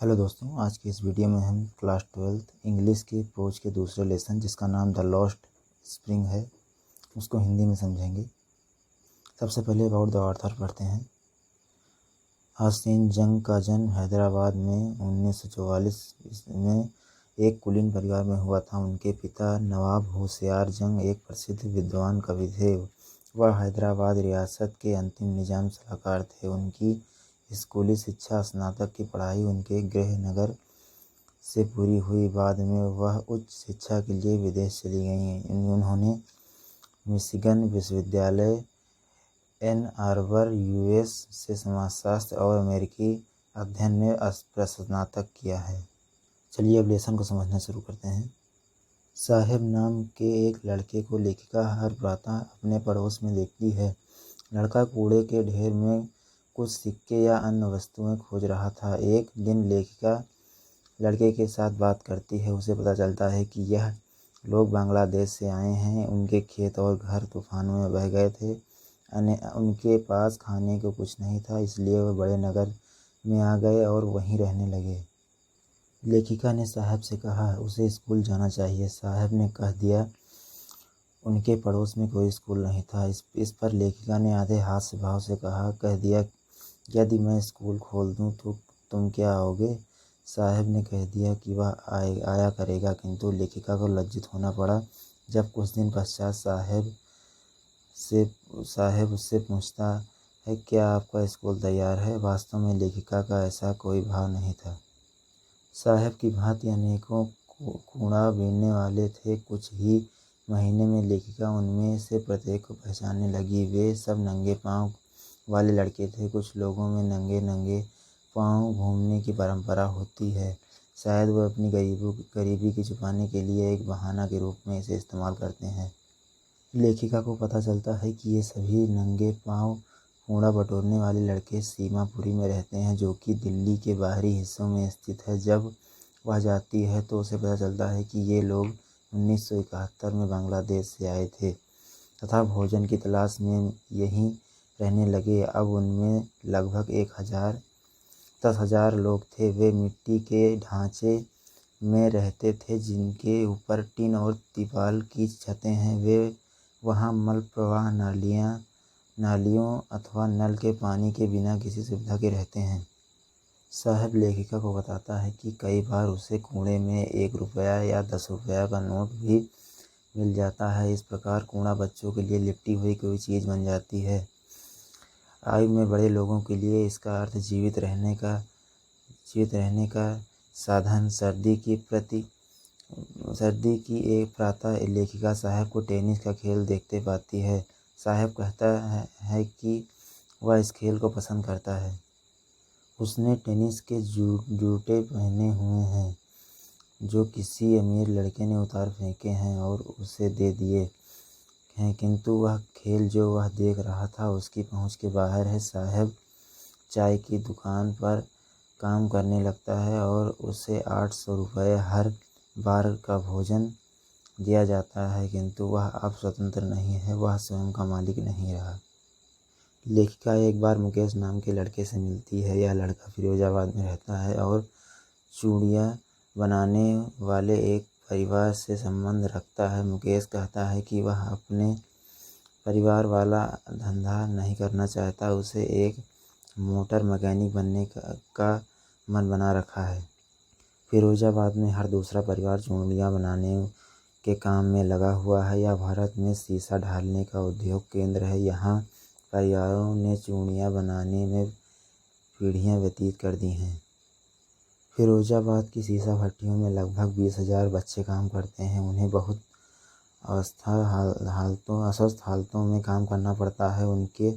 Hello दोस्तों, आज की इस वीडियो में हम क्लास 12th इंग्लिश के प्रोज के दूसरे लेसन जिसका नाम द लॉस्ट स्प्रिंग है उसको हिंदी में समझेंगे। सबसे पहले अबाउट द ऑथर पढ़ते हैं। हसीन जंग का जन्म हैदराबाद में 1944 में एक कुलीन परिवार में हुआ था। उनके पिता नवाब होशियार जंग एक प्रसिद्ध विद्वान कवि थे। वह हैदराबाद रियासत के अंतिम निजाम सलाहकार थे। उनकी स्कूली शिक्षा स्नातक की पढ़ाई उनके गृहनगर से पूरी हुई। बाद में वह उच्च शिक्षा के लिए विदेश चली गईं। उन्होंने मिशिगन विश्वविद्यालय, एन आर्बर, यूएस से समाजशास्त्र और अमेरिकी अध्ययन में स्नातक किया है। चलिए अब लेसन को समझना शुरू करते हैं। साहेब नाम के एक लड़के को लेखिका हर प्रातः अपने पड़ोस में देखती है। लड़का कूड़े के ढेर में कुछ सिक्के या अन्य वस्तुएं खोज रहा था। एक दिन लेखिका लड़के के साथ बात करती है। उसे पता चलता है कि यह लोग बांग्लादेश से आए हैं। उनके खेत और घर तूफानों में बह गए थे। उनके पास खाने को कुछ नहीं था, इसलिए वह बड़े नगर में आ गए और वहीं रहने लगे। लेखिका ने साहब से कहा उसे स्कूल जाना चाहिए। साहब ने कह दिया उनके पड़ोस में कोई स्कूल नहीं था। इस पर लेखिका ने आधे हास्य भाव से कह दिया यदि मैं स्कूल खोल दूं तो तुम क्या आओगे? साहब ने कह दिया कि वह आया करेगा, किंतु लेखिका को लज्जित होना पड़ा। जब कुछ दिन पश्चात साहब उससे पूछता है क्या आपका स्कूल तैयार है? वास्तव में लेखिका का ऐसा कोई भाव नहीं था। साहब की भांति अनेकों कूड़ा बीनने वाले थे। कुछ ही महीने में लेखिका उनमें से प्रत्येक को पहचानने लगी। वे सब नंगे पांव वाले लड़के थे। कुछ लोगों में नंगे पांव घूमने की परंपरा होती है। शायद वह अपनी गरीबी की छुपाने के लिए एक बहाना के रूप में इसे इस्तेमाल करते हैं। लेखिका को पता चलता है कि ये सभी नंगे पांव कूड़ा बटोरने वाले लड़के सीमापुरी में रहते हैं, जो कि दिल्ली के बाहरी हिस्सों में स्थित है। जब वह जाती है तो उसे पता चलता है कि ये लोग 1971 में बांग्लादेश से आए थे तथा भोजन की तलाश में यहीं रहने लगे। अब उनमें लगभग 10,000 लोग थे। वे मिट्टी के ढांचे में रहते थे जिनके ऊपर टीन और तिपाल की छतें हैं। वे वहाँ मल प्रवाह नालियों अथवा नल के पानी के बिना किसी सुविधा के रहते हैं। साहब लेखिका को बताता है कि कई बार उसे कूड़े में 1 रुपया या 10 रुपया का नोट भी मिल जाता है। इस प्रकार कूड़ा बच्चों के लिए लिपटी हुई कोई चीज़ बन जाती है। आयु में बड़े लोगों के लिए इसका अर्थ जीवित रहने का साधन। सर्दी की एक प्रातः लेखिका साहब को टेनिस का खेल देखते पाती है। साहब कहता है कि वह इस खेल को पसंद करता है। उसने टेनिस के जूते पहने हुए हैं जो किसी अमीर लड़के ने उतार फेंके हैं और उसे दे दिए हैं, किंतु वह खेल जो वह देख रहा था उसकी पहुंच के बाहर है। साहब चाय की दुकान पर काम करने लगता है और उसे 800 रुपये हर बार का भोजन दिया जाता है, किंतु वह अब स्वतंत्र नहीं है। वह स्वयं का मालिक नहीं रहा। लेखिका एक बार मुकेश नाम के लड़के से मिलती है। यह लड़का फिरोजाबाद में रहता है और चूड़ियाँ बनाने वाले एक परिवार से संबंध रखता है। मुकेश कहता है कि वह अपने परिवार वाला धंधा नहीं करना चाहता। उसे एक मोटर मैकेनिक बनने का मन बना रखा है। फिरोजाबाद में हर दूसरा परिवार चूड़ियाँ बनाने के काम में लगा हुआ है। यह भारत में शीशा ढालने का उद्योग केंद्र है। यहाँ परिवारों ने चूड़ियाँ बनाने में पीढ़ियाँ व्यतीत कर दी हैं। फिरोजाबाद की शीशा भट्टियों में लगभग 20,000 बच्चे काम करते हैं। उन्हें बहुत अस्वस्थ हालतों में काम करना पड़ता है। उनके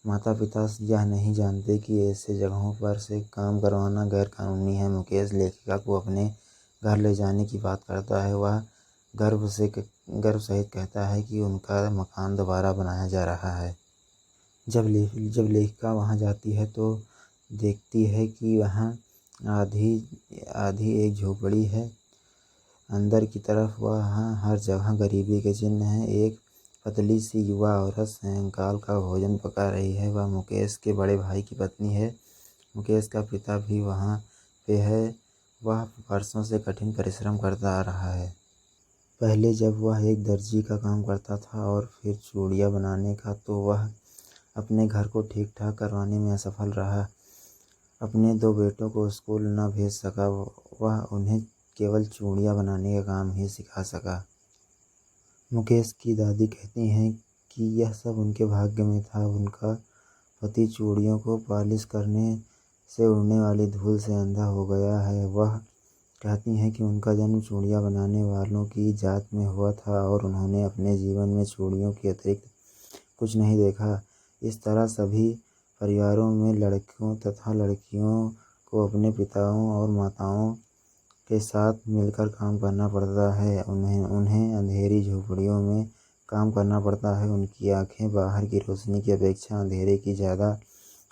माता पिता यह नहीं जानते कि ऐसे जगहों पर से काम करवाना गैर कानूनी है। मुकेश लेखिका को अपने घर ले जाने की बात करता है। वह गर्व सहित कहता है कि उनका मकान दोबारा बनाया जा रहा है। जब लेखिका वहाँ जाती है तो देखती है कि वहाँ आधी एक झोपड़ी है। अंदर की तरफ वहाँ हर जगह गरीबी के चिन्ह हैं। एक पतली सी युवा औरत सायंकाल का भोजन पका रही है। वह मुकेश के बड़े भाई की पत्नी है। मुकेश का पिता भी वहाँ पे है। वह वर्षों से कठिन परिश्रम करता आ रहा है। पहले जब वह एक दर्जी का काम करता था और फिर चूड़ियाँ बनाने का, तो वह अपने घर को ठीक ठाक करवाने में असफल रहा। अपने 2 बेटों को स्कूल न भेज सका, वह उन्हें केवल चूड़ियाँ बनाने का काम ही सिखा सका। मुकेश की दादी कहती हैं कि यह सब उनके भाग्य में था। उनका पति चूड़ियों को पॉलिश करने से उड़ने वाली धूल से अंधा हो गया है। वह कहती हैं कि उनका जन्म चूड़ियाँ बनाने वालों की जात में हुआ था और उन्होंने अपने जीवन में चूड़ियों के अतिरिक्त कुछ नहीं देखा। इस तरह सभी परिवारों में लड़कों तथा लड़कियों को अपने पिताओं और माताओं के साथ मिलकर काम करना पड़ता है। उन्हें अंधेरी झोपड़ियों में काम करना पड़ता है। उनकी आँखें बाहर की रोशनी की अपेक्षा अंधेरे की ज़्यादा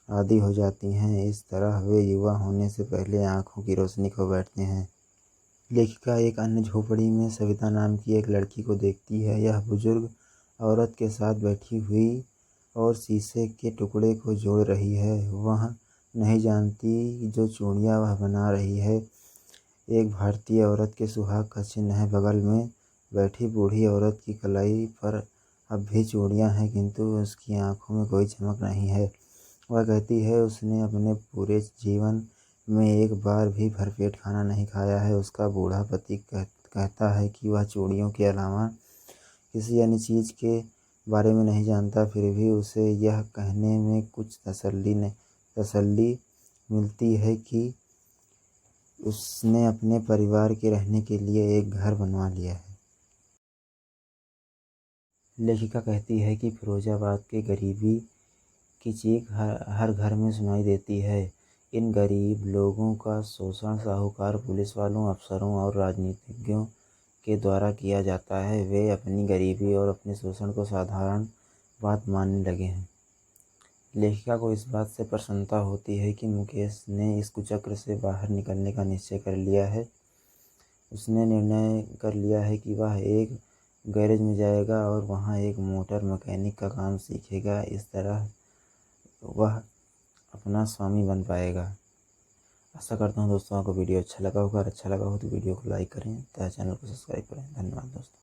आदी हो जाती हैं। इस तरह वे युवा होने से पहले आँखों की रोशनी खो बैठते हैं। लेखिका एक अन्य झोपड़ी में सविता नाम की एक लड़की को देखती है। यह बुजुर्ग औरत के साथ बैठी हुई और शीशे के टुकड़े को जोड़ रही है। वह नहीं जानती जो चूड़ियाँ वह बना रही है एक भारतीय औरत के सुहाग का चिन्ह है। बगल में बैठी बूढ़ी औरत की कलाई पर अब भी चूड़ियाँ हैं, किंतु उसकी आंखों में कोई चमक नहीं है। वह कहती है उसने अपने पूरे जीवन में एक बार भी भरपेट खाना नहीं खाया है। उसका बूढ़ा पति कहता है कि वह चूड़ियों के अलावा किसी अन्य चीज़ के बारे में नहीं जानता, फिर भी उसे यह कहने में कुछ तसल्ली मिलती है कि उसने अपने परिवार के रहने के लिए एक घर बनवा लिया है। लेखिका कहती है कि फिरोजाबाद के गरीबी की चीख हर घर में सुनाई देती है। इन गरीब लोगों का शोषण साहूकार, पुलिस वालों, अफसरों और राजनीतिज्ञों के द्वारा किया जाता है। वे अपनी गरीबी और अपने शोषण को साधारण बात मानने लगे हैं। लेखिका को इस बात से प्रसन्नता होती है कि मुकेश ने इस कुचक्र से बाहर निकलने का निश्चय कर लिया है। उसने निर्णय कर लिया है कि वह एक गैरेज में जाएगा और वहाँ एक मोटर मैकेनिक का काम सीखेगा। इस तरह वह अपना स्वामी बन पाएगा। आशा करता हूँ दोस्तों आपको वीडियो अच्छा लगा होगा। अच्छा लगा हो तो वीडियो को लाइक करें तथा चैनल को सब्सक्राइब करें। धन्यवाद दोस्तों।